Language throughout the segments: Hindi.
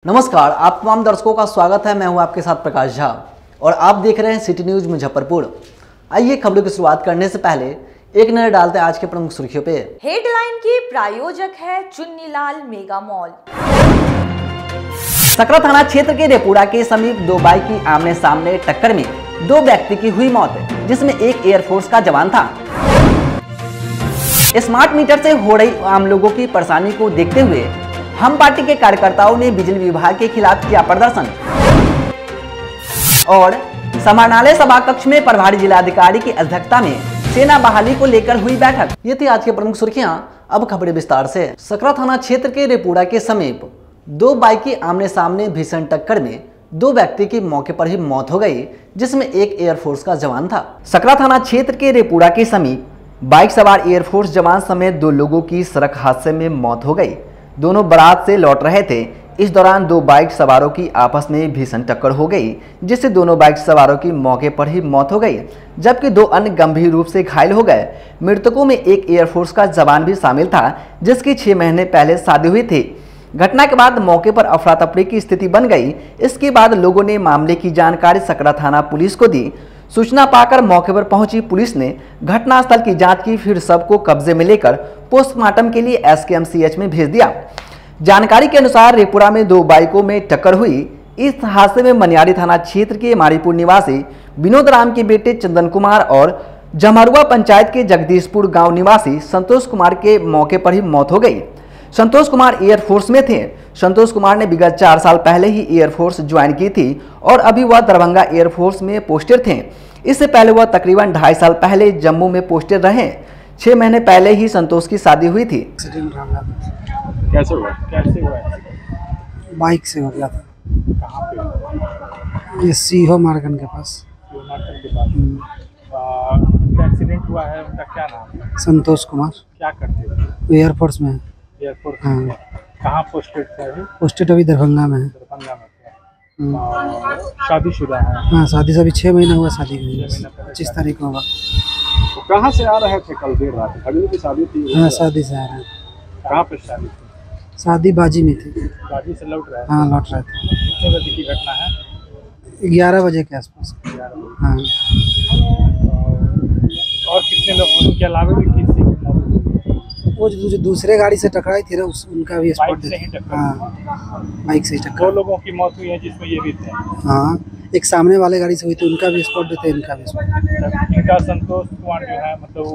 नमस्कार, आप तमाम दर्शकों का स्वागत है। मैं हूं आपके साथ प्रकाश झा और आप देख रहे हैं सिटी न्यूज मुजफ्फरपुर। आइए खबरों की शुरुआत करने से पहले एक नजर डालते हैं आज के प्रमुख सुर्खियों पे। हेडलाइन की प्रायोजक है चुन्नीलाल मेगा मॉल। सकरा थाना क्षेत्र के रेपुड़ा के समीप दो बाइक की आमने सामने टक्कर में दो व्यक्ति की हुई मौत, जिसमें एक एयरफोर्स का जवान था। स्मार्ट मीटर से हो रही आम लोगों की परेशानी को देखते हुए हम पार्टी के कार्यकर्ताओं ने बिजली विभाग के खिलाफ किया प्रदर्शन। और समाहरणालय सभा कक्ष में प्रभारी जिलाधिकारी की अध्यक्षता में सेना बहाली को लेकर हुई बैठक। ये थी आज की प्रमुख सुर्खियां। अब खबरें विस्तार से। सकरा थाना क्षेत्र के रेपुड़ा के समीप दो बाइक की आमने सामने भीषण टक्कर में दो व्यक्ति की मौके पर ही मौत हो गई, जिसमें एक एयरफोर्स का जवान था। सकरा थाना क्षेत्र के रेपुड़ा के समीप बाइक सवार एयरफोर्स जवान समेत दो लोगों की सड़क हादसे में मौत हो गई। दोनों बारात से लौट रहे थे। इस दौरान दो बाइक सवारों की आपस में भीषण टक्कर हो गई, जिससे दोनों बाइक सवारों की मौके पर ही मौत हो गई, जबकि दो अन्य गंभीर रूप से घायल हो गए। मृतकों में एक एयरफोर्स का जवान भी शामिल था, जिसकी 6 महीने पहले शादी हुई थी। घटना के बाद मौके पर अफरा तफरी की स्थिति बन गई। इसके बाद लोगों ने मामले की जानकारी सकरा थाना पुलिस को दी। सूचना पाकर मौके पर पहुंची पुलिस ने घटनास्थल की जांच की, फिर शव को कब्जे में लेकर पोस्टमार्टम के लिए एसकेएमसीएच में भेज दिया। जानकारी के अनुसार रेपुड़ा में दो बाइकों में टक्कर हुई। इस हादसे में मनियारी थाना क्षेत्र के मारीपुर निवासी विनोद राम के बेटे चंदन कुमार और जमरुआ पंचायत के जगदीशपुर गांव निवासी संतोष कुमार के मौके पर ही मौत हो गई। संतोष कुमार एयरफोर्स में थे। संतोष कुमार ने विगत 4 साल पहले ही एयरफोर्स ज्वाइन की थी और अभी वह दरभंगा एयरफोर्स में पोस्टेड थे। इससे पहले वह तकरीबन 2.5 साल पहले जम्मू में पोस्टेड रहे। 6 महीने पहले ही संतोष की शादी हुई थी। कैसे हुआ? बाइक से हो गया था। कहाँ पे? ये सीहो मार्गन के पास। मार्केट के पास। उनका एक्सीडेंट हुआ है, उनका क्या नाम है? संतोष कुमार। क्या करते थे? एयरफोर्स में है। एयरपोर्ट हाँ। कहाँ पोस्टेड थे अभी? पोस्टेड अभी दरभंगा में है। दरभंगा में थे। शादीशुदा है? हाँ, शादी से अभी 6 महीना हुआ। शादी हुई 6 महीना पहले 25 तारीख को होगा। तो कहाँ से आ रहे थे कल देर रात? भगनी की शादी थी? हाँ, शादी से आ रहे हैं। कहाँ पे शादी थी? शादी बाजी में थी। शादी से लौट रहे थे? हाँ, लौट रहे थे। कितने बजे की घटना है? 11 बजे के आसपास। 11 बजे। हाँ। और कितने लोग उनके अलावा भी किसी की मौत हुई? वो जो दूसरे गाड़ी से टकराई थी ना, उनका भी स्पॉट बाइक से ही टक्कर? हाँ, बाइक से ही 2 टक्कर। लोगों की मौत हुई है, जिसमें ये भी थे। हाँ, एक सामने वाले गाड़ी से हुई थी, उनका भी स्पॉट थे, इनका भी स्पॉट। इनका संतोष कुमार जो है, मतलब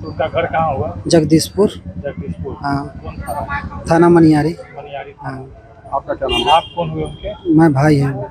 उनका घर कहाँ हुआ? जगदीशपुर। जगदीशपुर। हाँ। कौन थाना? थाना मनियारी। मनियारी। हाँ। आपका क्या नाम? आप कौन हुए उनके? मैं भाई हूँ।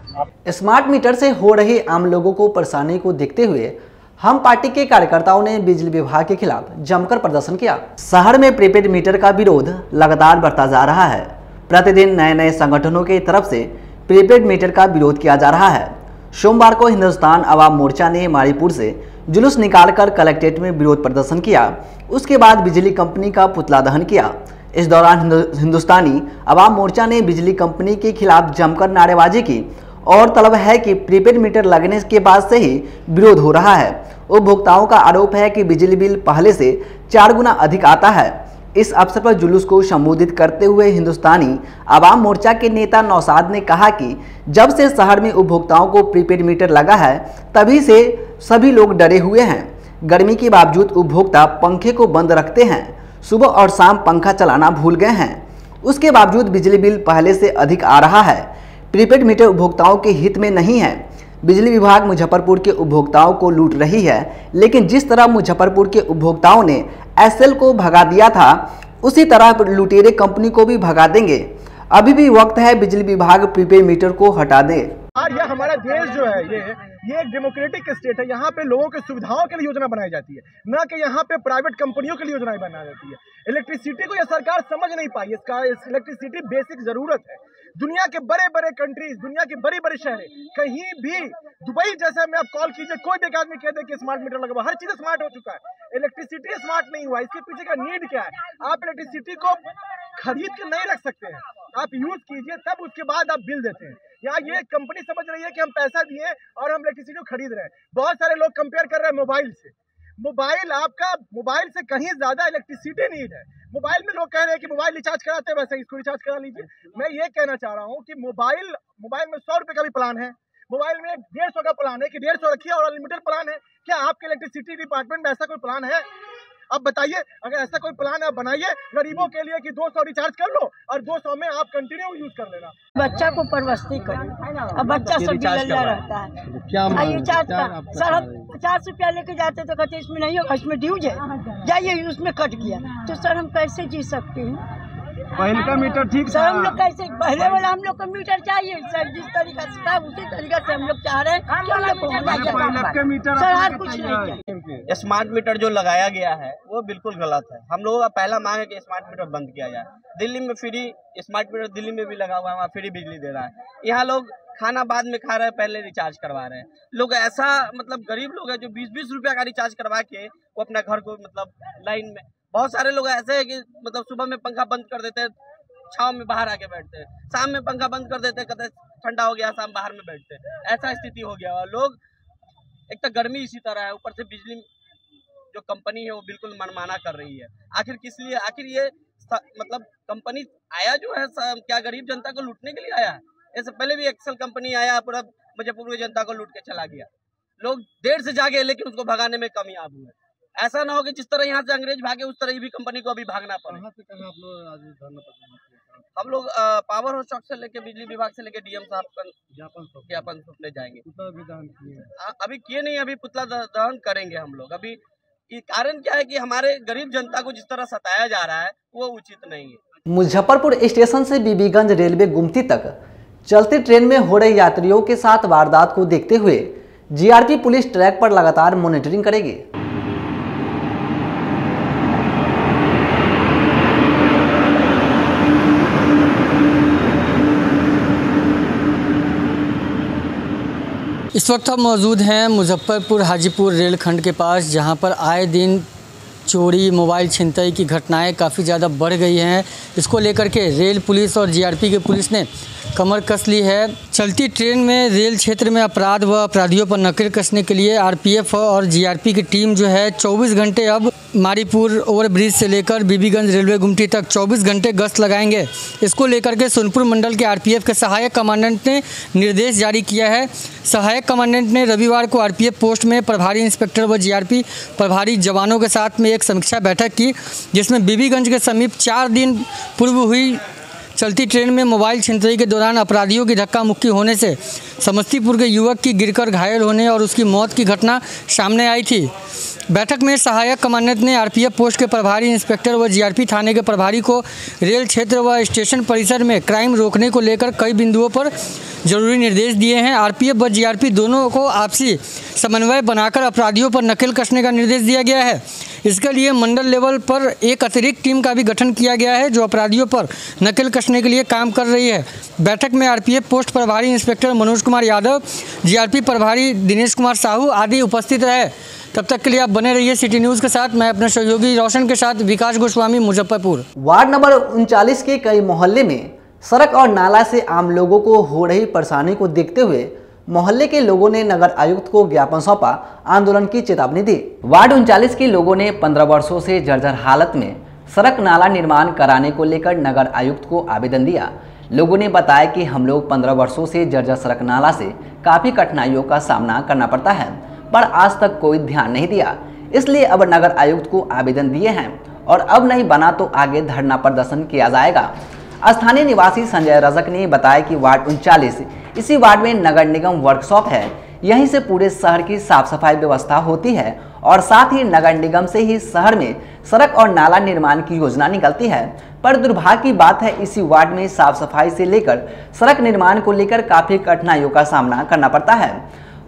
स्मार्ट मीटर से हो रही आम लोगों को परेशानी को देखते हुए हम पार्टी के कार्यकर्ताओं ने बिजली विभाग के खिलाफ जमकर प्रदर्शन किया। शहर में प्रीपेड मीटर का विरोध लगातार बढ़ता जा रहा है। प्रतिदिन नए नए संगठनों की तरफ से प्रीपेड मीटर का विरोध किया जा रहा है। सोमवार को हिंदुस्तान अवाम मोर्चा ने मारीपुर से जुलूस निकालकर कलेक्ट्रेट में विरोध प्रदर्शन किया। उसके बाद बिजली कंपनी का पुतला दहन किया। इस दौरान हिंदुस्तानी अवाम मोर्चा ने बिजली कंपनी के खिलाफ जमकर नारेबाजी की और तलब है कि प्रीपेड मीटर लगने के बाद से ही विरोध हो रहा है। उपभोक्ताओं का आरोप है कि बिजली बिल पहले से 4 गुना अधिक आता है। इस अवसर पर जुलूस को संबोधित करते हुए हिंदुस्तानी अवाम मोर्चा के नेता नौशाद ने कहा कि जब से शहर में उपभोक्ताओं को प्रीपेड मीटर लगा है, तभी से सभी लोग डरे हुए हैं। गर्मी के बावजूद उपभोक्ता पंखे को बंद रखते हैं, सुबह और शाम पंखा चलाना भूल गए हैं। उसके बावजूद बिजली बिल पहले से अधिक आ रहा है। प्रीपेड मीटर उपभोक्ताओं के हित में नहीं है। बिजली विभाग मुजफ्फरपुर के उपभोक्ताओं को लूट रही है, लेकिन जिस तरह मुजफ्फरपुर के उपभोक्ताओं ने एसएल को भगा दिया था, उसी तरह लुटेरे कंपनी को भी भगा देंगे। अभी भी वक्त है बिजली विभाग प्रीपेड मीटर को हटा दे। और यह हमारा देश जो है ये एक डेमोक्रेटिक स्टेट है। यहाँ पे लोगों की सुविधाओं के लिए योजना बनाई जाती है, न कि यहाँ पे प्राइवेट कंपनियों के लिए योजनाएं बनाई जाती है। इलेक्ट्रिसिटी को यह सरकार समझ नहीं पाई। इलेक्ट्रिसिटी बेसिक जरूरत है। दुनिया के बड़े बड़े कंट्रीज, दुनिया के बड़ी बड़ी शहरें, कहीं भी दुबई जैसे में आप कॉल कीजिए, कोई भी आदमी कह दे कि स्मार्ट मीटर लगा हुआ। हर चीज स्मार्ट हो चुका है। इलेक्ट्रिसिटी स्मार्ट नहीं हुआ। इसके पीछे का नीड क्या है? आप इलेक्ट्रिसिटी को खरीद के नहीं रख सकते हैं। आप यूज कीजिए, तब उसके बाद आप बिल देते हैं। यहाँ ये कंपनी समझ रही है कि हम पैसा दिए और हम इलेक्ट्रिसिटी को खरीद रहे हैं। बहुत सारे लोग कंपेयर कर रहे हैं मोबाइल से। मोबाइल से कहीं ज्यादा इलेक्ट्रिसिटी नीड है। मोबाइल में लोग कह रहे हैं कि मोबाइल रिचार्ज कराते हैं, वैसे इसको रिचार्ज करा लीजिए। मैं ये कहना चाह रहा हूँ कि मोबाइल में 100 रुपए का भी प्लान है, मोबाइल में 150 का प्लान है कि 150 रखिए और अनलिमिटेड प्लान है। क्या आपके इलेक्ट्रिसिटी डिपार्टमेंट में ऐसा कोई प्लान है? अब बताइए, अगर ऐसा कोई प्लान है बनाइए गरीबों के लिए कि 200 रिचार्ज कर लो और 200 में आप कंटिन्यू यूज कर लेना। बच्चा को परवस्ती करें, अब बच्चा सब बिगड़ता रहता है। क्या रिचार्ज सर हम 50 रुपया लेके जाते तो कहते इसमें नहीं होगा, इसमें ड्यूज है, जाइए उसमें कट गया। तो सर हम कैसे जी सकते हैं? पहले का मीटर ठीक सर हम लोग कैसे, पहले वाला हम लोग को मीटर चाहिए सर, जिस तरीका से था उसी तरीका से हम लोग चाह रहे हैं कि हम लोग को सर और कुछ नहीं चाहिए। स्मार्ट मीटर जो लगाया गया है वो बिल्कुल गलत है। हम लोगों का पहला मांग है कि स्मार्ट मीटर बंद किया जाए। दिल्ली में फ्री स्मार्ट मीटर दिल्ली में भी लगा हुआ है, वहाँ फ्री बिजली दे रहा है। यहाँ लोग खाना बाद में खा रहे हैं, पहले रिचार्ज करवा रहे हैं। लोग ऐसा मतलब गरीब लोग हैं जो 20-20 रुपया का रिचार्ज करवा के वो अपना घर को मतलब लाइन में, बहुत सारे लोग ऐसे हैं कि मतलब सुबह में पंखा बंद कर देते हैं, छाव में बाहर आके बैठते हैं, शाम में पंखा बंद कर देते हैं, कहते ठंडा हो गया, शाम बाहर में बैठते हैं। ऐसा स्थिति हो गया है। लोग एक तो गर्मी इसी तरह है, ऊपर से बिजली जो कंपनी है वो बिल्कुल मनमाना कर रही है। आखिर किस लिए? आखिर ये मतलब कंपनी आया जो है क्या गरीब जनता को लूटने के लिए आया है? इससे पहले भी एक्सेल कंपनी आया, पूरा मुजफ्फरपुर की जनता को लूट के चला गया। लोग देर से जागे लेकिन उसको भगाने में कामयाब हुए। ऐसा ना हो कि जिस तरह यहाँ से अंग्रेज भागे उस तरह भी कंपनी को अभी भागना पड़े। हम लोग पावर हाउस चौक से लेके बिजली विभाग से लेके डीएम साहब का ज्ञापन सौंपने जाएंगे। अभी किए नहीं, अभी पुतला दहन करेंगे हम लोग। अभी कारण क्या है कि हमारे गरीब जनता को जिस तरह सताया जा रहा है वो उचित नहीं है। मुजफ्फरपुर स्टेशन से बीबीगंज रेलवे गुमती तक चलती ट्रेन में हो रहे यात्रियों के साथ वारदात को देखते हुए जीआरपी पुलिस ट्रैक पर लगातार मॉनिटरिंग करेगी। इस वक्त हम मौजूद हैं मुजफ्फरपुर हाजीपुर रेलखंड के पास, जहां पर आए दिन चोरी, मोबाइल छिनतई की घटनाएं काफ़ी ज़्यादा बढ़ गई हैं। इसको लेकर के रेल पुलिस और जीआरपी के पुलिस ने कमर कस ली है। चलती ट्रेन में रेल क्षेत्र में अपराध व अपराधियों पर नकेल कसने के लिए आरपीएफ और जीआरपी की टीम जो है 24 घंटे अब मारीपुर ओवरब्रिज से लेकर बीबीगंज रेलवे गुमटी तक 24 घंटे गश्त लगाएंगे। इसको लेकर के सोनपुर मंडल के आरपीएफ के सहायक कमांडेंट ने निर्देश जारी किया है। सहायक कमांडेंट ने रविवार को आरपीएफ पोस्ट में प्रभारी इंस्पेक्टर व जीआरपी प्रभारी जवानों के साथ में एक समीक्षा बैठक की, जिसमें बीबीगंज के समीप 4 दिन पूर्व हुई चलती ट्रेन में मोबाइल छिनतई के दौरान अपराधियों की धक्का मुक्की होने से समस्तीपुर के युवक की गिरकर घायल होने और उसकी मौत की घटना सामने आई थी। बैठक में सहायक कमांडेंट ने आरपीएफ पोस्ट के प्रभारी इंस्पेक्टर व जीआरपी थाने के प्रभारी को रेल क्षेत्र व स्टेशन परिसर में क्राइम रोकने को लेकर कई बिंदुओं पर जरूरी निर्देश दिए हैं। आरपीएफ व जीआरपी दोनों को आपसी समन्वय बनाकर अपराधियों पर नकेल कसने का निर्देश दिया गया है। इसके लिए मंडल लेवल पर एक अतिरिक्त टीम का भी गठन किया गया है जो अपराधियों पर नकेल कसने के लिए काम कर रही है। बैठक में आरपीएफ पोस्ट प्रभारी इंस्पेक्टर मनोज कुमार यादव, जीआरपी प्रभारी दिनेश कुमार साहू आदि उपस्थित रहे। तब तक के लिए आप बने रहिए सिटी न्यूज़ के साथ। मैं अपने सहयोगी रोशन के साथ विकास गोस्वामी, मुजफ्फरपुर। वार्ड नंबर 39 के कई मोहल्ले में सड़क और नाला से आम लोगों को हो रही परेशानी को देखते हुए मोहल्ले के लोगों ने नगर आयुक्त को ज्ञापन सौंपा, आंदोलन की चेतावनी दी। वार्ड 39 के लोगों ने 15 वर्षों से जर्जर हालत में सड़क नाला निर्माण कराने को लेकर नगर आयुक्त को आवेदन दिया। लोगों ने बताया कि हम लोग 15 वर्षों से जर्जर सड़क नाला से काफ़ी कठिनाइयों का सामना करना पड़ता है, पर आज तक कोई ध्यान नहीं दिया। इसलिए अब नगर आयुक्त को आवेदन दिए हैं और अब नहीं बना तो आगे धरना प्रदर्शन किया जाएगा। स्थानीय निवासी संजय रजक ने बताया कि वार्ड 39 इसी वार्ड में नगर निगम वर्कशॉप है, यहीं से पूरे शहर की साफ सफाई व्यवस्था होती है और साथ ही नगर निगम से ही शहर में सड़क और नाला निर्माण की योजना निकलती है। पर दुर्भाग्य की बात है इसी वार्ड में साफ सफाई से लेकर सड़क निर्माण को लेकर काफ़ी कठिनाइयों का सामना करना पड़ता है।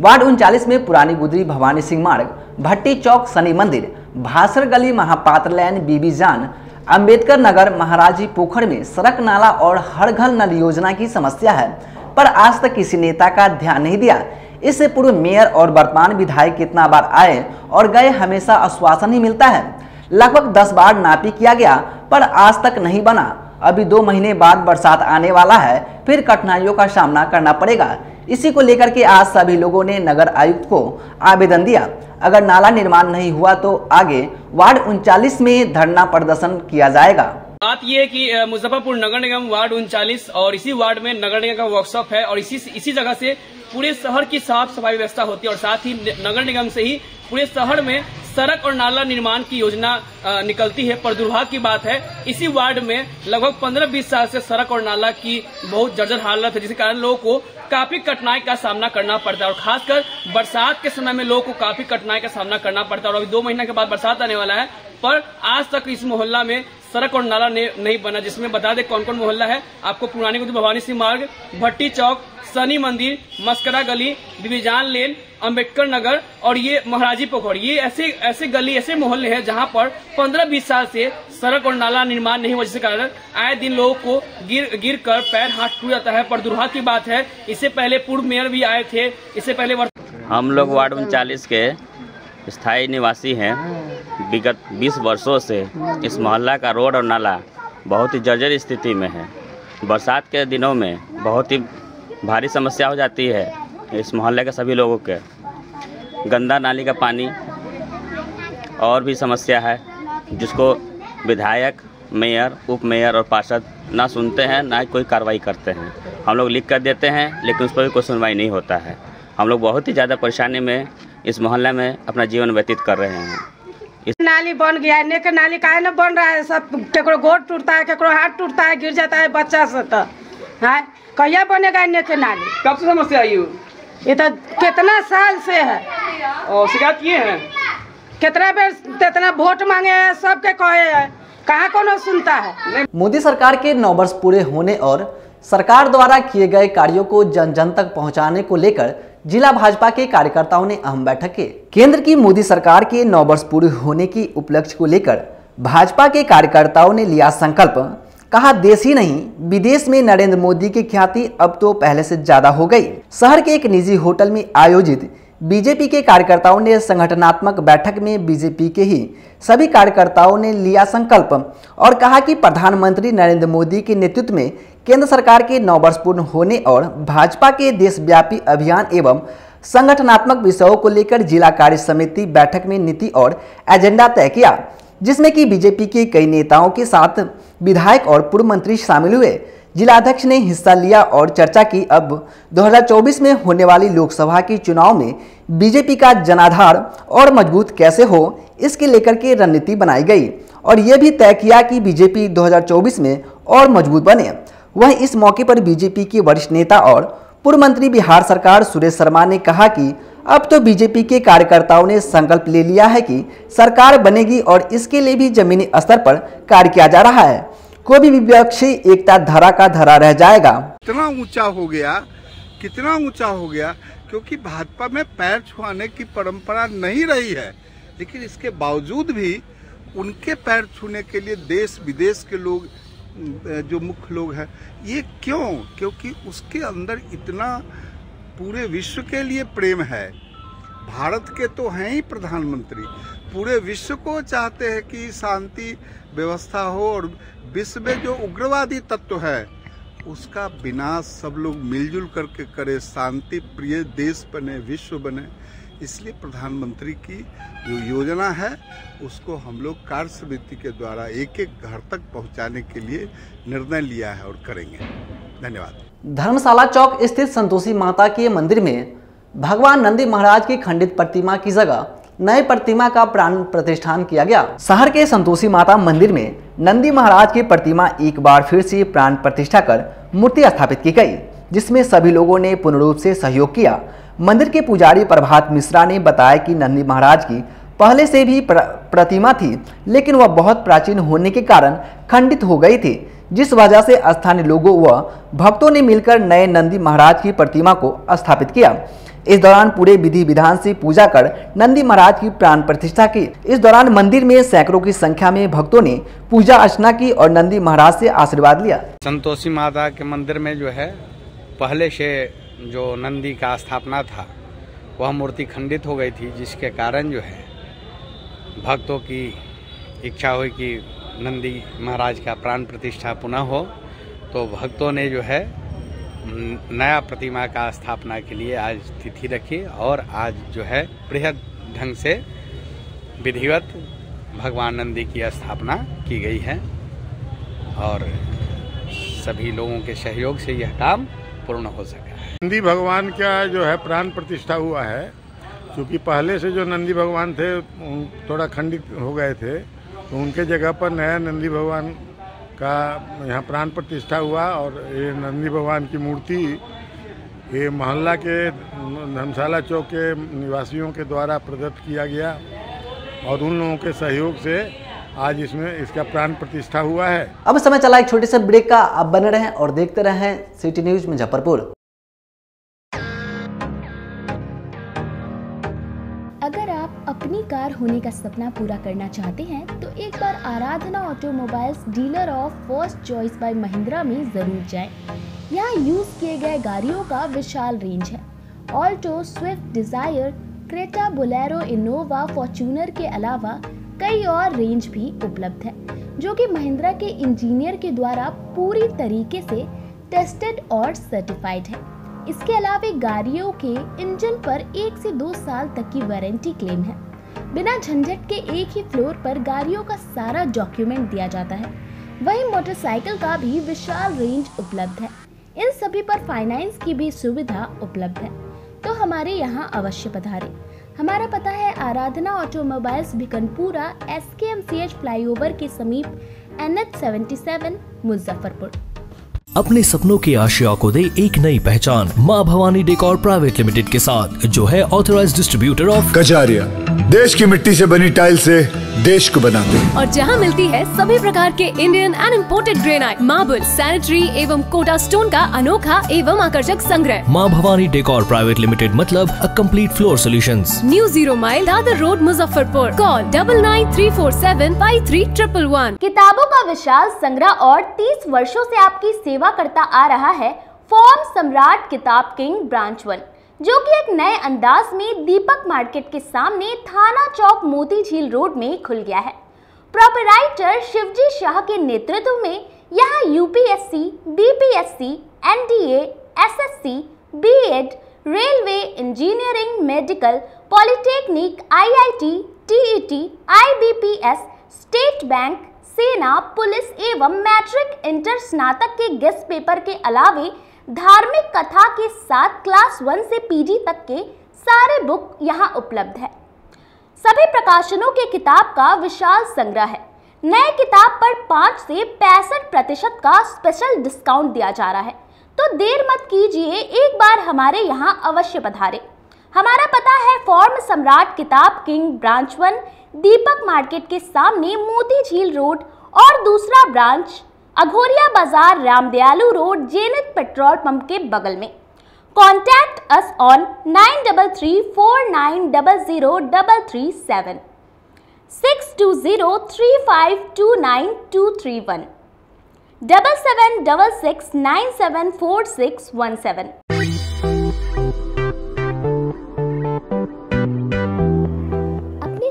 वार्ड 39 में पुरानी गुदरी भवानी सिंह मार्ग, भट्टी चौक शनि मंदिर, भासर गली, महापात्र लैन, बीबी जान, अंबेडकर नगर, महाराजी पोखर में सड़क नाला और हर घर नल योजना की समस्या है, पर आज तक किसी नेता का ध्यान नहीं दिया। इससे पूर्व मेयर और वर्तमान विधायक कितना बार आए और गए, हमेशा आश्वासन ही मिलता है। लगभग 10 बार नापी किया गया पर आज तक नहीं बना। अभी 2 महीने बाद बरसात आने वाला है, फिर कठिनाइयों का सामना करना पड़ेगा। इसी को लेकर के आज सभी लोगों ने नगर आयुक्त को आवेदन दिया। अगर नाला निर्माण नहीं हुआ तो आगे वार्ड 39 में धरना प्रदर्शन किया जाएगा। बात यह है कि मुजफ्फरपुर नगर निगम वार्ड 39 और इसी वार्ड में नगर निगम का वर्कशॉप है और इसी जगह से पूरे शहर की साफ सफाई व्यवस्था होती है और साथ ही नगर निगम से ही पूरे शहर में सड़क और नाला निर्माण की योजना निकलती है। पर दुर्भाग्य की बात है इसी वार्ड में लगभग 15-20 साल से सड़क और नाला की बहुत जर्जर हालत है, जिसके कारण लोगों को काफी कठिनाई का सामना करना पड़ता है और खासकर बरसात के समय में लोगों को काफी कठिनाई का सामना करना पड़ता है। और अभी 2 महीने के बाद बरसात आने वाला है, पर आज तक इस मोहल्ला में सड़क और नाला नहीं बना। जिसमें बता दें कौन कौन मोहल्ला है आपको। पुरानी गुरु भवानी सिंह मार्ग, भट्टी चौक, शनि मंदिर, मस्करा गली, दिव्यजान लेन, अंबेडकर नगर और ये महाराजी पोखर, ये ऐसे गली ऐसे मोहल्ले हैं जहां पर 15-20 साल से सड़क और नाला निर्माण नहीं हुआ, जिसके कारण आए दिन लोगों को गिर कर पैर हाथ टूट जाता है। पर दुर्भाग्य की बात है इससे पहले पूर्व मेयर भी आए थे, इससे पहले हम लोग वार्ड 39 के स्थायी निवासी हैं। विगत 20 वर्षों से इस मोहल्ला का रोड और नाला बहुत ही जर्जर स्थिति में है। बरसात के दिनों में बहुत ही भारी समस्या हो जाती है इस मोहल्ले के सभी लोगों के। गंदा नाली का पानी और भी समस्या है, जिसको विधायक, मेयर, उप मेयर और पार्षद ना सुनते हैं ना कोई कार्रवाई करते हैं। हम लोग लिख कर देते हैं लेकिन उस पर भी कोई सुनवाई नहीं होता है। हम लोग बहुत ही ज़्यादा परेशानी में इस मोहल्ले में अपना जीवन व्यतीत कर रहे हैं। नाली बन गया है, नेक नाली काहे न बन रहा है। सब केकरो गोड़ टूटता है, केकरो हाथ टूटता है, गिर जाता है बच्चा से। तो है कहिया बनेगा नेक नाली? कब से समस्या आई? ये तो कितना साल से है और शिकायत किए हैं, कितना बेर वोट मांगे हैं, सबके कहे हैं, कहाँ कोनो सुनता है। मोदी सरकार के 9 वर्ष पूरे होने और सरकार द्वारा किए गए कार्यों को जन जन तक पहुंचाने को लेकर जिला भाजपा के कार्यकर्ताओं ने अहम बैठक की। केंद्र की मोदी सरकार के 9 वर्ष पूरे होने की उपलक्ष्य को लेकर भाजपा के कार्यकर्ताओं ने लिया संकल्प। कहा देश ही नहीं विदेश में नरेंद्र मोदी की ख्याति अब तो पहले से ज्यादा हो गई। शहर के एक निजी होटल में आयोजित बीजेपी के कार्यकर्ताओं ने संगठनात्मक बैठक में बीजेपी के ही सभी कार्यकर्ताओं ने लिया संकल्प और कहा कि प्रधानमंत्री नरेंद्र मोदी के नेतृत्व में केंद्र सरकार के 9 वर्ष पूर्ण होने और भाजपा के देशव्यापी अभियान एवं संगठनात्मक विषयों को लेकर जिला कार्य समिति बैठक में नीति और एजेंडा तय किया, जिसमें कि बीजेपी के कई नेताओं के साथ विधायक और पूर्व मंत्री शामिल हुए। जिलाध्यक्ष ने हिस्सा लिया और चर्चा की अब 2024 में होने वाली लोकसभा के चुनाव में बीजेपी का जनाधार और मजबूत कैसे हो, इसके लेकर के रणनीति बनाई गई और यह भी तय किया कि बीजेपी 2024 में और मजबूत बने। वहीं इस मौके पर बीजेपी के वरिष्ठ नेता और पूर्व मंत्री बिहार सरकार सुरेश शर्मा ने कहा कि अब तो बीजेपी के कार्यकर्ताओं ने संकल्प ले लिया है कि सरकार बनेगी और इसके लिए भी जमीनी स्तर पर कार्य किया जा रहा है। कोई भी विपक्षी एकता धरा का धरा रह जाएगा। कितना ऊंचा हो गया क्योंकि भाजपा में पैर छुआने की परंपरा नहीं रही है, लेकिन इसके बावजूद भी उनके पैर छूने के लिए देश विदेश के लोग, जो मुख्य लोग हैं, ये क्यों? क्योंकि उसके अंदर इतना पूरे विश्व के लिए प्रेम है। भारत के तो हैं ही प्रधानमंत्री, पूरे विश्व को चाहते हैं कि शांति व्यवस्था हो और विश्व में जो उग्रवादी तत्व है उसका विनाश सब लोग मिलजुल करके करे, शांति प्रिय देश बने, विश्व बने। इसलिए प्रधानमंत्री की जो योजना है उसको हम लोग कार्य समिति के द्वारा एक एक घर तक पहुंचाने के लिए निर्णय लिया है और करेंगे। धन्यवाद। धर्मशाला चौक स्थित संतोषी माता के मंदिर में भगवान नंदी महाराज की खंडित प्रतिमा की जगह नए प्रतिमा का प्राण प्रतिष्ठान किया गया। शहर के संतोषी माता मंदिर में नंदी महाराज की प्रतिमा एक बार फिर से प्राण प्रतिष्ठा कर मूर्ति स्थापित की गई, जिसमें सभी लोगों ने पूर्ण रूप से सहयोग किया। मंदिर के पुजारी प्रभात मिश्रा ने बताया कि नंदी महाराज की पहले से भी प्रतिमा थी, लेकिन वह बहुत प्राचीन होने के कारण खंडित हो गई थी, जिस वजह से स्थानीय लोगों व भक्तों ने मिलकर नए नंदी महाराज की प्रतिमा को स्थापित किया। इस दौरान पूरे विधि विधान से पूजा कर नंदी महाराज की प्राण प्रतिष्ठा की। इस दौरान मंदिर में सैकड़ों की संख्या में भक्तों ने पूजा अर्चना की और नंदी महाराज से आशीर्वाद लिया। संतोषी माता के मंदिर में जो है पहले से जो नंदी का स्थापना था वह मूर्ति खंडित हो गई थी, जिसके कारण जो है भक्तों की इच्छा हुई कि नंदी महाराज का प्राण प्रतिष्ठा पुनः हो, तो भक्तों ने जो है नया प्रतिमा का स्थापना के लिए आज तिथि रखी और आज जो है बृहद ढंग से विधिवत भगवान नंदी की स्थापना की गई है और सभी लोगों के सहयोग से यह काम पूर्ण हो सका है। नंदी भगवान का जो है प्राण प्रतिष्ठा हुआ है, क्योंकि पहले से जो नंदी भगवान थे थोड़ा खंडित हो गए थे, तो उनके जगह पर नया नंदी भगवान का यहाँ प्राण प्रतिष्ठा हुआ और ये नंदी भगवान की मूर्ति ये मोहल्ला के धर्मशाला चौक के निवासियों के द्वारा प्रदत्त किया गया और उन लोगों के सहयोग से आज इसमें इसका प्राण प्रतिष्ठा हुआ है। अब समय चला एक छोटे से ब्रेक का, आप बने रहें और देखते रहें सिटी न्यूज मुजफ्फरपुर। अगर आप अपनी कार होने का सपना पूरा करना चाहते हैं तो एक बार Aradhana automobiles dealer of first choice by Mahindra में जरूर जाएं। यहाँ यूज किए गए गाड़ियों का विशाल रेंज है। Alto, Swift Dzire, Creta, Bolero, Innova, Fortuner के अलावा कई और रेंज भी उपलब्ध है, जो कि महिंद्रा के इंजीनियर के द्वारा पूरी तरीके से टेस्टेड और सर्टिफाइड है। इसके अलावा गाड़ियों के इंजन पर 1 से 2 साल तक की वारंटी क्लेम है। बिना झंझट के एक ही फ्लोर पर गाड़ियों का सारा डॉक्यूमेंट दिया जाता है। वहीं मोटरसाइकिल का भी विशाल रेंज उपलब्ध है। इन सभी पर फाइनेंस की भी सुविधा उपलब्ध है, तो हमारे यहाँ अवश्य पधारें। हमारा पता है आराधना ऑटोमोबाइल्स भिकनपुरा, SKMCH फ्लाईओवर के समीप, NH 77, मुजफ्फरपुर। अपने सपनों की आशिया को दे एक नई पहचान माँ भवानी डेकोर प्राइवेट लिमिटेड के साथ, जो है ऑथराइज्ड डिस्ट्रीब्यूटर ऑफ कजारिया। देश की मिट्टी से बनी टाइल से देश को बनाते हैं और जहां मिलती है सभी प्रकार के Indian and imported granite, marble, sanitary एवं कोटा स्टोन का अनोखा एवं आकर्षक संग्रह। माँ भवानी डेकोर प्राइवेट लिमिटेड मतलब a complete floor solutions. New 0 mile Dadar road, Muzaffarpur. Call 9934753111। किताबों का विशाल संग्रह और 30 वर्षों से आपकी सेवा करता आ रहा है फॉर्म सम्राट किताब किंग ब्रांच 1, जो कि एक नए अंदाज में दीपक मार्केट के सामने थाना चौक मोती झील रोड में खुल गया है। प्रोपराइटर शिवजी शाह के नेतृत्व में यहाँ UPSC, BPSC, NDA, SSC, B.Ed, railway, engineering, medical, polytechnic, IIT, TET, IBPS, state bank, सेना, पुलिस एवं मैट्रिक इंटर स्नातक के गेस्ट पेपर के अलावे धार्मिक कथा के साथ क्लास 1 से PG तक के सारे बुक यहाँ उपलब्ध है। सभी प्रकाशनों के किताब का विशाल संग्रह है। नए किताब पर 5 से 65% का स्पेशल डिस्काउंट दिया जा रहा है, तो देर मत कीजिए, एक बार हमारे यहाँ अवश्य पधारें। हमारा पता है फॉर्म सम्राट किताब किंग ब्रांच 1, दीपक मार्केट के सामने मोती झील रोड, और दूसरा ब्रांच अघोरिया बाजार, Ramdayalu road, Jenit petrol pump के बगल में। Contact us on 9334900337, 6203529231, 7766974617।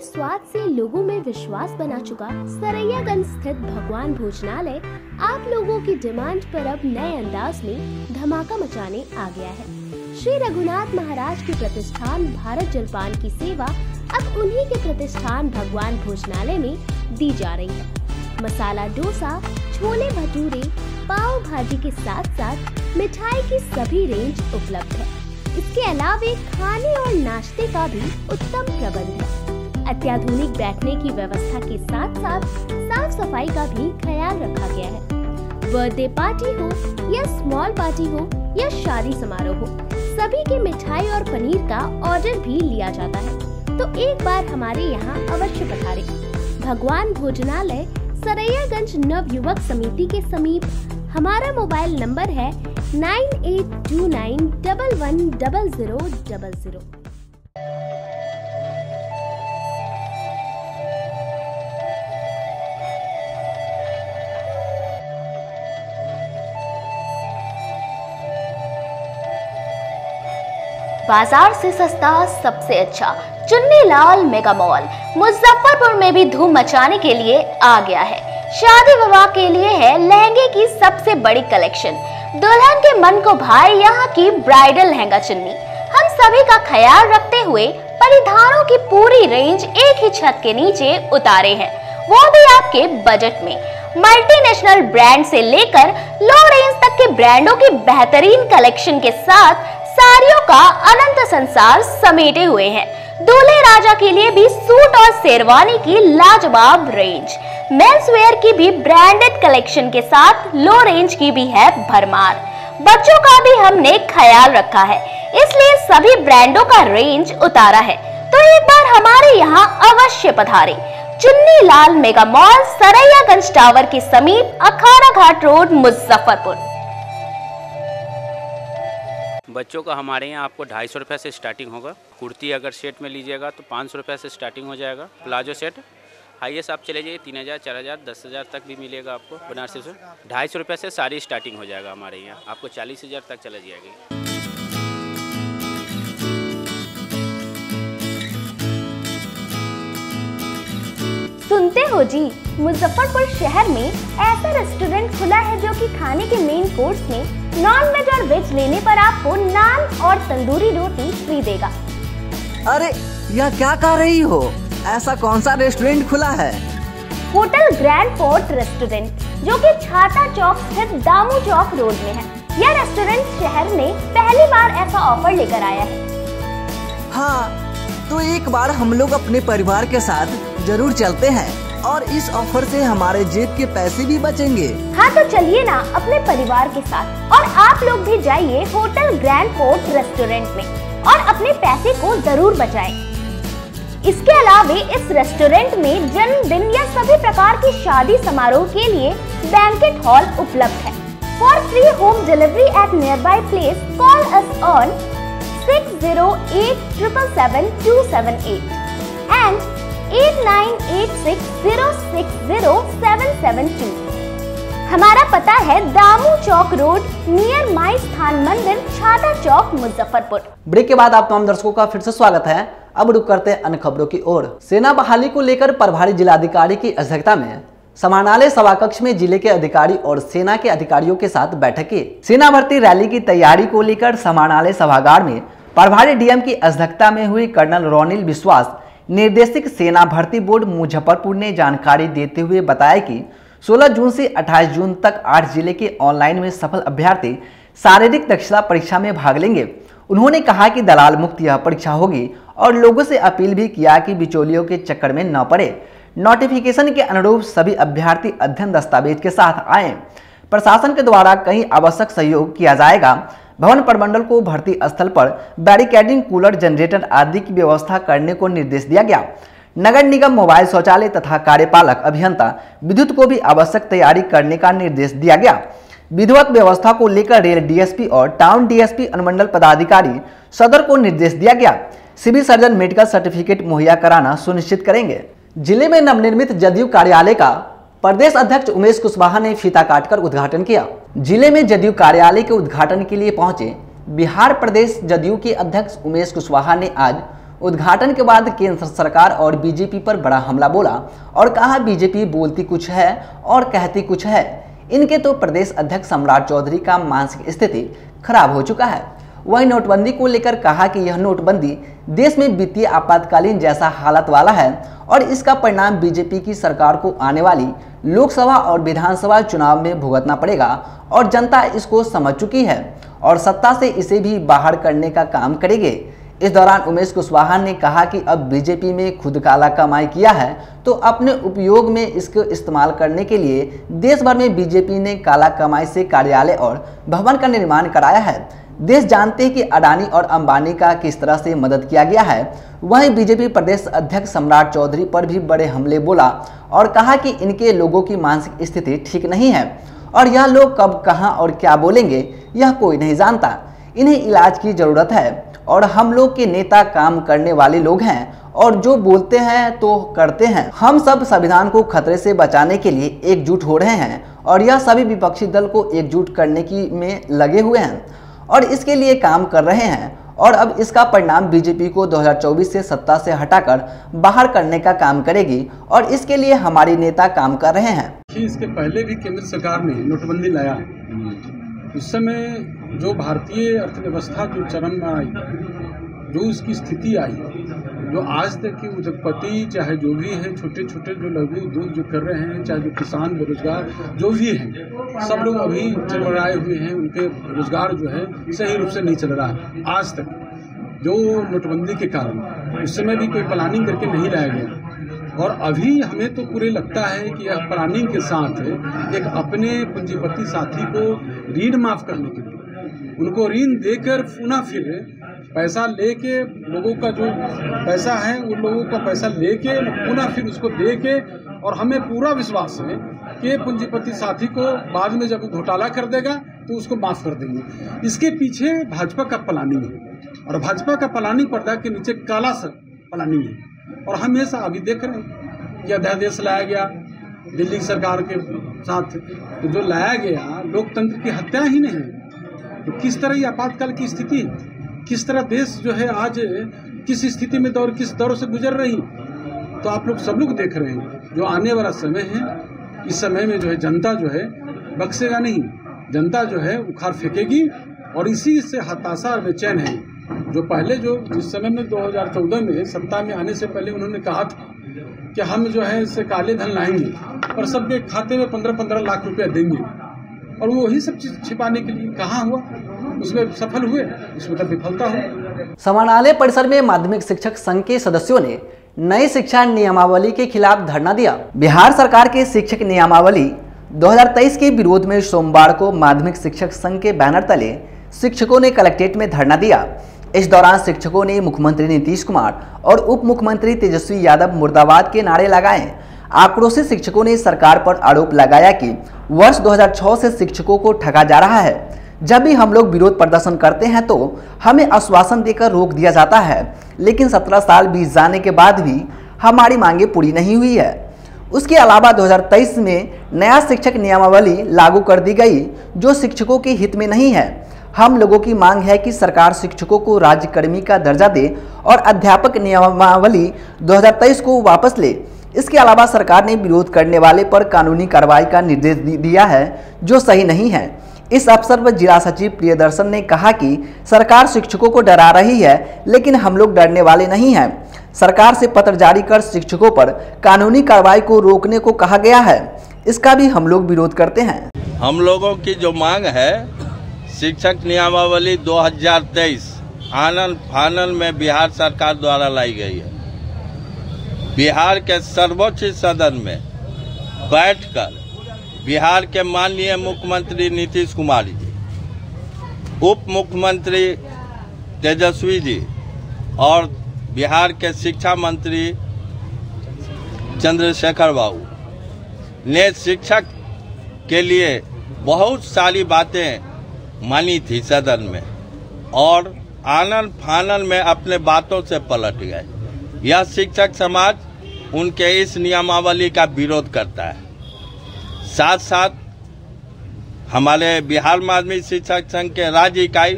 स्वाद से लोगों में विश्वास बना चुका सरैयागंज स्थित भगवान भोजनालय आप लोगों की डिमांड पर अब नए अंदाज में धमाका मचाने आ गया है। श्री रघुनाथ महाराज के प्रतिष्ठान भारत जलपान की सेवा अब उन्हीं के प्रतिष्ठान भगवान भोजनालय में दी जा रही है। मसाला डोसा, छोले भटूरे, पाव भाजी के साथ साथ मिठाई की सभी रेंज उपलब्ध है। इसके अलावे खाने और नाश्ते का भी उत्तम प्रबंध है। अत्याधुनिक बैठने की व्यवस्था के साथ साथ साफ सफाई का भी ख्याल रखा गया है। बर्थडे पार्टी हो या स्मॉल पार्टी हो या शादी समारोह हो, सभी की मिठाई और पनीर का ऑर्डर भी लिया जाता है, तो एक बार हमारे यहाँ अवश्य पधारें। भगवान भोजनालय सरैयागंज नवयुवक समिति के समीप। हमारा मोबाइल नंबर है 9829110000। बाजार से सस्ता सबसे अच्छा चुन्नीलाल मेगा मॉल मुजफ्फरपुर में भी धूम मचाने के लिए आ गया है। शादी विवाह के लिए है लहंगे की सबसे बड़ी कलेक्शन। दुल्हन के मन को भाए यहाँ की ब्राइडल लहंगा चुन्नी। हम सभी का ख्याल रखते हुए परिधानों की पूरी रेंज एक ही छत के नीचे उतारे हैं, वो भी आपके बजट में। मल्टीनेशनल ब्रांड से लेकर लो रेंज तक के ब्रांडों की बेहतरीन कलेक्शन के साथ साड़ियों का अनंत संसार समेटे हुए हैं। दूल्हे राजा के लिए भी सूट और शेरवानी की लाजवाब रेंज, मेंस वेयर की भी ब्रांडेड कलेक्शन के साथ लो रेंज की भी है भरमार। बच्चों का भी हमने ख्याल रखा है, इसलिए सभी ब्रांडों का रेंज उतारा है, तो एक बार हमारे यहाँ अवश्य पधारें। Chunni Lal mega mall, Saraiyaganj tower के समीप, अखाड़ा घाट रोड, मुजफ्फरपुर। बच्चों का हमारे यहाँ आपको 250 रुपये से स्टार्टिंग होगा। कुर्ती अगर सेट में लीजिएगा तो 500 रुपये से स्टार्टिंग हो जाएगा। प्लाजो सेट हाईएस्ट आप चले जाइए 3000, 4000, 10,000 तक भी मिलेगा आपको बनारसी से। 250 रुपये से सारी स्टार्टिंग हो जाएगा हमारे यहाँ, आपको 40,000 तक चला जाएगी। सुनते हो जी, मुजफ्फरपुर शहर में ऐसा रेस्टोरेंट खुला है जो कि खाने के मेन कोर्स में नॉन वेज और वेज लेने पर आपको नान और तंदूरी रोटी फ्री देगा। अरे यह क्या कह रही हो? ऐसा कौन सा रेस्टोरेंट खुला है? होटल ग्रैंड फोर्ट रेस्टोरेंट, जो कि छाता चौक स्थित दामू चौक रोड में है। यह रेस्टोरेंट शहर में पहली बार ऐसा ऑफर लेकर आया है। हाँ, तो एक बार हम लोग अपने परिवार के साथ जरूर चलते हैं और इस ऑफर से हमारे जेब के पैसे भी बचेंगे। हाँ तो चलिए ना अपने परिवार के साथ, और आप लोग भी जाइए होटल ग्रैंड फोर्ट रेस्टोरेंट में और अपने पैसे को जरूर बचाएं। इसके अलावा इस रेस्टोरेंट में जन्मदिन या सभी प्रकार की शादी समारोह के लिए बैंकेट हॉल उपलब्ध है। For free home delivery at near by place call us on 6087777278 and 8986060772। हमारा पता है दामू चौक रोड नियर माई स्थान मंदिर, छाता चौक, मुजफ्फरपुर। ब्रेक के बाद आप तमाम दर्शकों का फिर से स्वागत है। अब रुक करते हैं अन्य खबरों की ओर। सेना बहाली को लेकर प्रभारी जिलाधिकारी की अध्यक्षता में समानालय सभाकक्ष में जिले के अधिकारी और सेना के अधिकारियों के साथ बैठक की। सेना भर्ती रैली की तैयारी को लेकर समानालय सभागार में प्रभारी डीएम की अध्यक्षता में हुई कर्नल रोनिल विश्वास, निर्देशक सेना भर्ती बोर्ड मुजफ्फरपुर ने जानकारी देते हुए बताया कि 16 जून से 28 जून तक 8 जिले के ऑनलाइन में सफल अभ्यर्थी शारीरिक दक्षता परीक्षा में भाग लेंगे। उन्होंने कहा कि दलाल मुक्त यह परीक्षा होगी और लोगों से अपील भी किया कि बिचौलियों के चक्कर में न पड़े। नोटिफिकेशन के अनुरूप सभी अभ्यर्थी अध्ययन दस्तावेज के साथ आए। प्रशासन के द्वारा कहीं आवश्यक सहयोग किया जाएगा। भवन प्रमंडल को भर्ती स्थल पर बैरिकेडिंग, कूलर, जनरेटर आदि की व्यवस्था करने को निर्देश दिया गया। नगर निगम मोबाइल शौचालय तथा कार्यपालक अभियंता विद्युत को भी आवश्यक तैयारी करने का निर्देश दिया गया। विधिवत व्यवस्था को लेकर रेल डीएसपी और टाउन डीएसपी अनुमंडल पदाधिकारी सदर को निर्देश दिया गया। सिविल सर्जन मेडिकल सर्टिफिकेट मुहैया कराना सुनिश्चित करेंगे। जिले में नवनिर्मित जदयू कार्यालय का प्रदेश अध्यक्ष उमेश कुशवाहा ने फीता काटकर उद्घाटन किया। जिले में जदयू कार्यालय के उद्घाटन के लिए पहुंचे बिहार प्रदेश जदयू के अध्यक्ष उमेश कुशवाहा ने आज उद्घाटन के बाद केंद्र सरकार और बीजेपी पर बड़ा हमला बोला और कहा बीजेपी बोलती कुछ है और कहती कुछ है। इनके तो प्रदेश अध्यक्ष सम्राट चौधरी का मानसिक स्थिति खराब हो चुका है। वहीं नोटबंदी को लेकर कहा कि यह नोटबंदी देश में वित्तीय आपातकालीन जैसा हालत वाला है और इसका परिणाम बीजेपी की सरकार को आने वाली लोकसभा और विधानसभा चुनाव में भुगतना पड़ेगा और जनता इसको समझ चुकी है और सत्ता से इसे भी बाहर करने का काम करेगी। इस दौरान उमेश कुशवाहा ने कहा कि अब बीजेपी में खुद काला कमाई किया है तो अपने उपयोग में इसको इस्तेमाल करने के लिए देश भर में बीजेपी ने काला कमाई से कार्यालय और भवन का निर्माण कराया है। देश जानते हैं कि अडानी और अंबानी का किस तरह से मदद किया गया है। वहीं बीजेपी प्रदेश अध्यक्ष सम्राट चौधरी पर भी बड़े हमले बोला और कहा कि इनके लोगों की मानसिक स्थिति ठीक नहीं है और यह लोग कब, कहां और क्या बोलेंगे यह कोई नहीं जानता। इन्हें इलाज की जरूरत है और हम लोग के नेता काम करने वाले लोग हैं और जो बोलते हैं तो करते हैं। हम सब संविधान को खतरे से बचाने के लिए एकजुट हो रहे हैं और यह सभी विपक्षी दल को एकजुट करने की में लगे हुए हैं और इसके लिए काम कर रहे हैं और अब इसका परिणाम बीजेपी को 2024 से सत्ता से हटाकर बाहर करने का काम करेगी और इसके लिए हमारे नेता काम कर रहे हैं। इसके पहले भी केंद्र सरकार ने नोटबंदी लाया, उस समय जो भारतीय अर्थव्यवस्था जो चरम में आई, जो उसकी स्थिति आई, जो आज तक के उद्योगपति चाहे जो भी है, छोटे छोटे जो लघु उद्योग जो कर रहे हैं, चाहे जो किसान बेरोजगार जो भी हैं, सब लोग अभी चरमराए हुए हैं। उनके रोजगार जो है सही रूप से नहीं चल रहा है आज तक, जो नोटबंदी के कारण। उस समय भी कोई प्लानिंग करके नहीं लाया गया और अभी हमें तो पूरे लगता है कि यह प्लानिंग के साथ एक अपने पूंजीपति साथी को ऋण माफ करने के लिए, उनको ऋण देकर पुनः फिर पैसा लेके, लोगों का जो पैसा है उन लोगों का पैसा लेके पुनः फिर उसको देके, और हमें पूरा विश्वास है कि पूंजीपति साथी को बाद में जब घोटाला कर देगा तो उसको माफ कर देंगे। इसके पीछे भाजपा का प्लानिंग है और भाजपा का प्लानिंग पर्दा के नीचे काला प्लानिंग है। और हमेशा अभी देख रहे हैं कि अध्यादेश लाया गया दिल्ली सरकार के साथ, तो जो लाया गया लोकतंत्र की हत्या ही नहीं है। तो किस तरह ये आपातकाल की स्थिति है, किस तरह देश जो है आज किस स्थिति में किस दौर से गुजर रही, तो आप लोग सब लोग देख रहे हैं। जो आने वाला समय है, इस समय में जो है जनता जो है बख्शेगा नहीं, जनता जो है उखाड़ फेंकेगी। और इसी से हताशा और बेचैन है जो पहले जो इस समय में 2014 में सत्ता में आने से पहले उन्होंने कहा था कि हम जो है इससे काले धन लाएंगे और सबके खाते में 15-15 लाख रुपया देंगे, और वो वही सब चीज छिपाने के लिए कहाँ हुआ, उसमें सफल हुए, उसमें तो विफलता हुई। समाहरणालय परिसर में माध्यमिक शिक्षक संघ के सदस्यों ने नई शिक्षा नियमावली के खिलाफ धरना दिया। बिहार सरकार के शिक्षक नियमावली 2023 के विरोध में सोमवार को माध्यमिक शिक्षक संघ के बैनर तले शिक्षकों ने कलेक्ट्रेट में धरना दिया। इस दौरान शिक्षकों ने मुख्यमंत्री नीतीश कुमार और उप मुख्यमंत्री तेजस्वी यादव मुर्दाबाद के नारे लगाए। आक्रोशित शिक्षकों ने सरकार पर आरोप लगाया कि वर्ष 2006 से शिक्षकों को ठगा जा रहा है। जब भी हम लोग विरोध प्रदर्शन करते हैं तो हमें आश्वासन देकर रोक दिया जाता है, लेकिन 17 साल बीत जाने के बाद भी हमारी मांगे पूरी नहीं हुई है। उसके अलावा 2023 में नया शिक्षक नियमावली लागू कर दी गई जो शिक्षकों के हित में नहीं है। हम लोगों की मांग है कि सरकार शिक्षकों को राज्यकर्मी का दर्जा दे और अध्यापक नियमावली 2023 को वापस ले। इसके अलावा सरकार ने विरोध करने वाले पर कानूनी कार्रवाई का निर्देश दिया है जो सही नहीं है। इस अवसर पर जिला सचिव प्रियदर्शन ने कहा कि सरकार शिक्षकों को डरा रही है, लेकिन हम लोग डरने वाले नहीं हैं। सरकार से पत्र जारी कर शिक्षकों पर कानूनी कार्रवाई को रोकने को कहा गया है, इसका भी हम लोग विरोध करते हैं। हम लोगों की जो मांग है, शिक्षक नियमावली 2023 आनन फानन में बिहार सरकार द्वारा लाई गई है। बिहार के सर्वोच्च सदन में बैठकर बिहार के माननीय मुख्यमंत्री नीतीश कुमार जी, उप मुख्यमंत्री तेजस्वी जी और बिहार के शिक्षा मंत्री चंद्रशेखर बाबू ने शिक्षक के लिए बहुत सारी बातें मानी थी सदन में, और आनन फानन में अपने बातों से पलट गए। यह शिक्षक समाज उनके इस नियमावली का विरोध करता है। साथ साथ हमारे बिहार माध्यमिक शिक्षक संघ के राज्य इकाई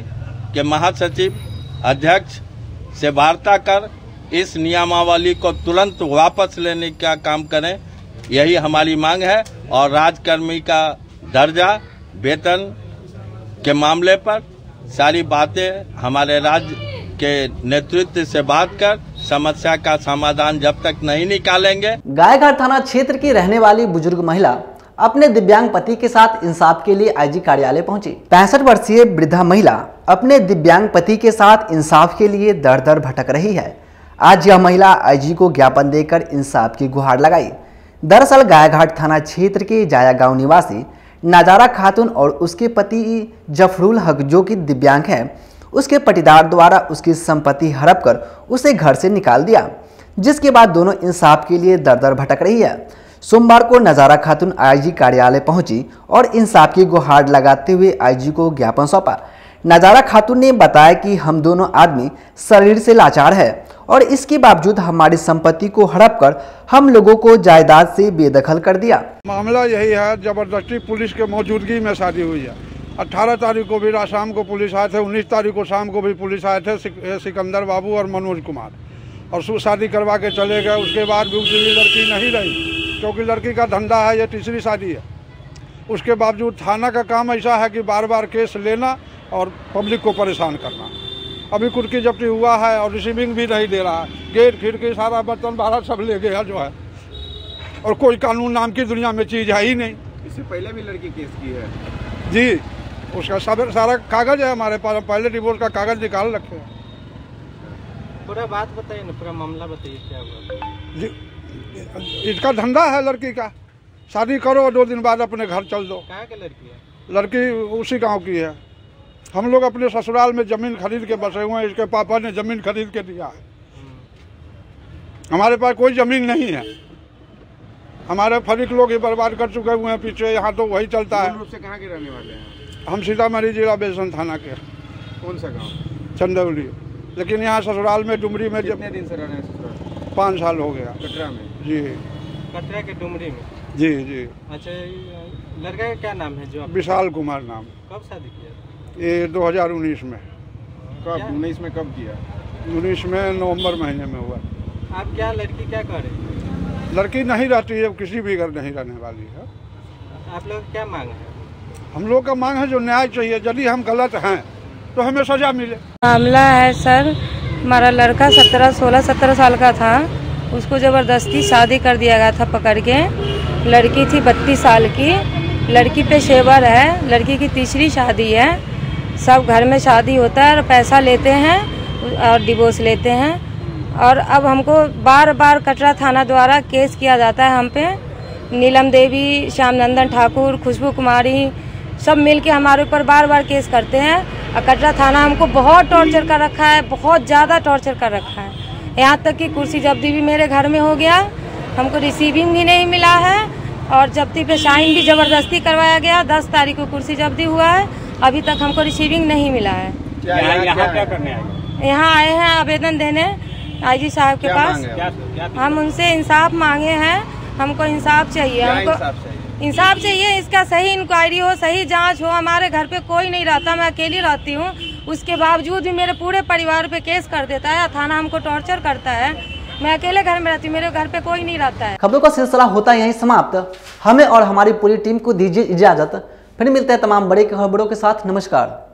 के महासचिव अध्यक्ष से वार्ता कर इस नियमावली को तुरंत वापस लेने का काम करें, यही हमारी मांग है। और राज्यकर्मी का दर्जा, वेतन के मामले पर सारी बातें हमारे राज्य के नेतृत्व से बात कर समस्या का समाधान जब तक नहीं निकालेंगे। गायघाट थाना क्षेत्र की रहने वाली बुजुर्ग महिला अपने दिव्यांग पति के साथ इंसाफ के लिए आईजी कार्यालय पहुंची। 65 वर्षीय वृद्धा महिला अपने दिव्यांग पति के साथ इंसाफ के लिए दर दर भटक रही है। आज यह महिला आईजी को ज्ञापन देकर इंसाफ की गुहार लगाई। दरअसल गायघाट थाना क्षेत्र के जाया गांव निवासी नजारा खातून और उसके पति जफरुल हक, जो कि दिव्यांग है, उसके पटीदार द्वारा उसकी संपत्ति हड़प कर उसे घर से निकाल दिया, जिसके बाद दोनों इंसाफ के लिए दर दर भटक रही है। सोमवार को नजारा खातून आईजी कार्यालय पहुंची और इंसाफ की गुहार लगाते हुए आईजी को ज्ञापन सौंपा। नजारा खातून ने बताया कि हम दोनों आदमी शरीर से लाचार है और इसके बावजूद हमारी संपत्ति को हड़प कर हम लोगों को जायदाद से बेदखल कर दिया। मामला यही है, जबरदस्ती पुलिस के मौजूदगी में शादी हुई है। 18 तारीख को भी शाम को पुलिस आए थे, 19 तारीख को शाम को भी पुलिस आए थे, सिकंदर बाबू और मनोज कुमार, और शादी करवा के चले गए। उसके बाद भी उसकी लड़की नहीं रही, क्योंकि लड़की का धंधा है, ये तीसरी शादी है। उसके बावजूद थाना का काम ऐसा है कि बार बार केस लेना और पब्लिक को परेशान करना। अभी कुर्की जब्ती हुआ है और रिसीविंग भी नहीं दे रहा है, गेट खिड़की सारा बर्तन बाहर सब ले गया जो है, और कोई कानून नाम की दुनिया में चीज़ है ही नहीं। इससे पहले भी लड़की केस की है जी, उसका सब सारा कागज है हमारे पास, पहले डिवोर्स का कागज निकाल रखे हैं। पूरा बात बताइए ना, पूरा मामला बताइए क्या हुआ जी। इसका धंधा है लड़की का, शादी करो 2 दिन बाद अपने घर चल दो। कहाँ की लड़की है? लड़की उसी गांव की है। हम लोग अपने ससुराल में जमीन खरीद के बसे हुए हैं, इसके पापा ने जमीन खरीद के दिया है। हमारे पास कोई जमीन नहीं है, हमारे फरीक लोग ही बर्बाद कर चुके हुए हैं पीछे, यहाँ तो वही चलता है। रूप से कहाँ के रहने वाले हैं? हम सीतामढ़ी जिला बेसन थाना के। कौन सा गाँव? चंदौली, लेकिन यहाँ ससुराल में डुमरी में कितने दिन से रहने हैं ससुराल? 5 साल हो गया। कटरा में? जी। कटरा के डुमरी में? जी जी। अच्छा, लड़का का क्या नाम है जो? विशाल कुमार नाम। कब शादी किया? ये 2019 में। कब? 19 में कब किया? 19 में नवंबर महीने में हुआ। आप क्या लड़की क्या करे? लड़की नहीं रहती है, किसी भी घर नहीं रहने वाली है। आप लोग क्या मांग है? हम लोग का मांग है जो न्याय चाहिए, यदि हम गलत हैं तो हमें सजा मिले। मामला है सर, हमारा लड़का 16-17 साल का था, उसको ज़बरदस्ती शादी कर दिया गया था पकड़ के। लड़की थी 32 साल की, लड़की पेशेवर है, लड़की की तीसरी शादी है। सब घर में शादी होता है और पैसा लेते हैं और डिवोर्स लेते हैं। और अब हमको बार बार कटरा थाना द्वारा केस किया जाता है हम पे। नीलम देवी, श्यामनंदन ठाकुर, खुशबू कुमारी सब मिलके हमारे ऊपर बार बार केस करते हैं। और कटरा थाना हमको बहुत टॉर्चर कर रखा है, बहुत ज़्यादा टॉर्चर कर रखा है। यहाँ तक कि कुर्सी जब्ती भी मेरे घर में हो गया, हमको रिसीविंग भी नहीं मिला है, और जब्ती पे साइन भी ज़बरदस्ती करवाया गया। 10 तारीख को कुर्सी जब्ती हुआ है, अभी तक हमको रिसीविंग नहीं मिला है। यहाँ क्या करने आए? यहाँ आए हैं आवेदन देने आईजी साहब के पास। हम उनसे इंसाफ मांगे हैं, हमको इंसाफ चाहिए। हमको इंसाफ चाहिए, इसका सही इंक्वायरी हो, सही जांच हो। हमारे घर पे कोई नहीं रहता, मैं अकेली रहती हूँ, उसके बावजूद भी मेरे पूरे परिवार पे केस कर देता है। थाना हमको टॉर्चर करता है, मैं अकेले घर में रहती हूँ, मेरे घर पे कोई नहीं रहता है। खबरों का सिलसिला होता है यहीं समाप्त। हमें और हमारी पूरी टीम को दीजिए इजाजत, फिर मिलते हैं तमाम बड़ी खबरों के साथ। नमस्कार।